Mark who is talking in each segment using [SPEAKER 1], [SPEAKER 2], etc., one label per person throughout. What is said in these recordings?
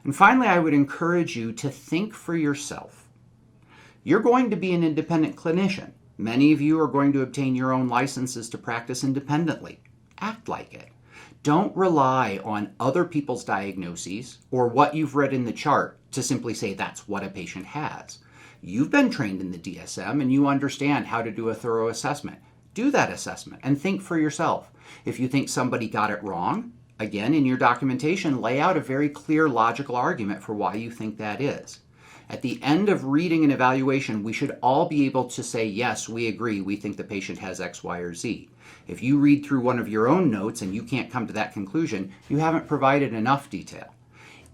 [SPEAKER 1] And finally, I would encourage you to think for yourself. You're going to be an independent clinician. Many of you are going to obtain your own licenses to practice independently. Act like it. Don't rely on other people's diagnoses or what you've read in the chart to simply say that's what a patient has. You've been trained in the DSM and you understand how to do a thorough assessment. Do that assessment and think for yourself. If you think somebody got it wrong, again, in your documentation, lay out a very clear logical argument for why you think that is. At the end of reading an evaluation, we should all be able to say, yes, we agree, we think the patient has X, Y, or Z. If you read through one of your own notes and you can't come to that conclusion, you haven't provided enough detail.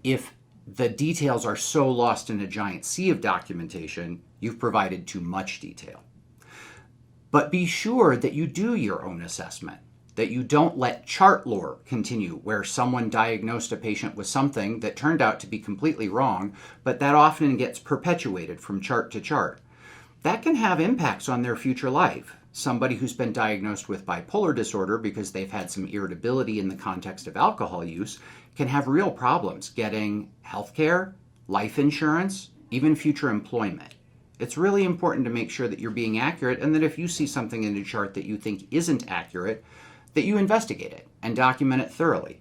[SPEAKER 1] If the details are so lost in a giant sea of documentation, you've provided too much detail. But be sure that you do your own assessment, that you don't let chart lore continue where someone diagnosed a patient with something that turned out to be completely wrong, but that often gets perpetuated from chart to chart. That can have impacts on their future life. Somebody who's been diagnosed with bipolar disorder because they've had some irritability in the context of alcohol use can have real problems getting healthcare, life insurance, even future employment. It's really important to make sure that you're being accurate and that if you see something in a chart that you think isn't accurate, that you investigate it and document it thoroughly.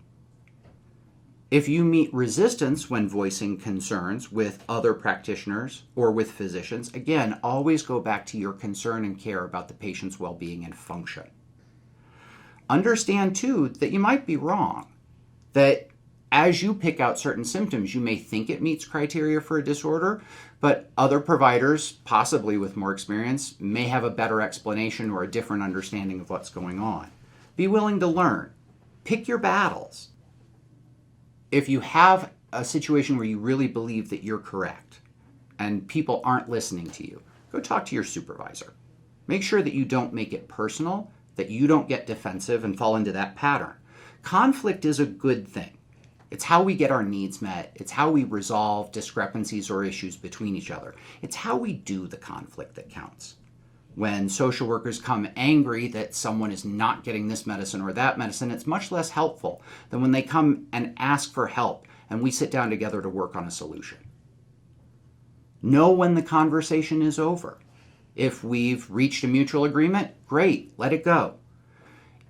[SPEAKER 1] If you meet resistance when voicing concerns with other practitioners or with physicians, again, always go back to your concern and care about the patient's well-being and function. Understand, too, that you might be wrong, that as you pick out certain symptoms, you may think it meets criteria for a disorder, but other providers, possibly with more experience, may have a better explanation or a different understanding of what's going on. Be willing to learn. Pick your battles. If you have a situation where you really believe that you're correct and people aren't listening to you, go talk to your supervisor. Make sure that you don't make it personal, that you don't get defensive and fall into that pattern. Conflict is a good thing. It's how we get our needs met. It's how we resolve discrepancies or issues between each other. It's how we do the conflict that counts. When social workers come angry that someone is not getting this medicine or that medicine, it's much less helpful than when they come and ask for help and we sit down together to work on a solution. Know when the conversation is over. If we've reached a mutual agreement, great, let it go.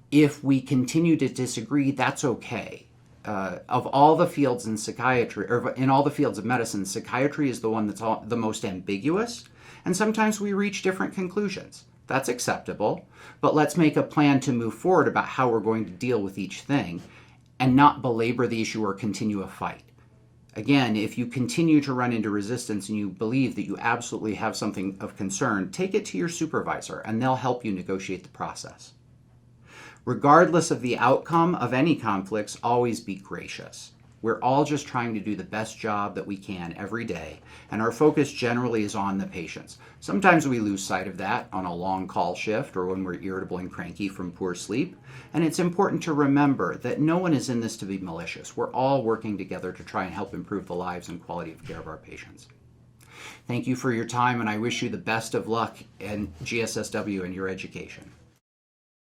[SPEAKER 1] If we continue to disagree, that's okay. Of all the fields in psychiatry, or in all the fields of medicine, psychiatry is the one that's the most ambiguous, and sometimes we reach different conclusions. That's acceptable, but let's make a plan to move forward about how we're going to deal with each thing and not belabor the issue or continue a fight. Again, if you continue to run into resistance and you believe that you absolutely have something of concern, take it to your supervisor and they'll help you negotiate the process. Regardless of the outcome of any conflicts, always be gracious. We're all just trying to do the best job that we can every day, and our focus generally is on the patients. Sometimes we lose sight of that on a long call shift or when we're irritable and cranky from poor sleep, and it's important to remember that no one is in this to be malicious. We're all working together to try and help improve the lives and quality of care of our patients. Thank you for your time, and I wish you the best of luck in GSSW and your education.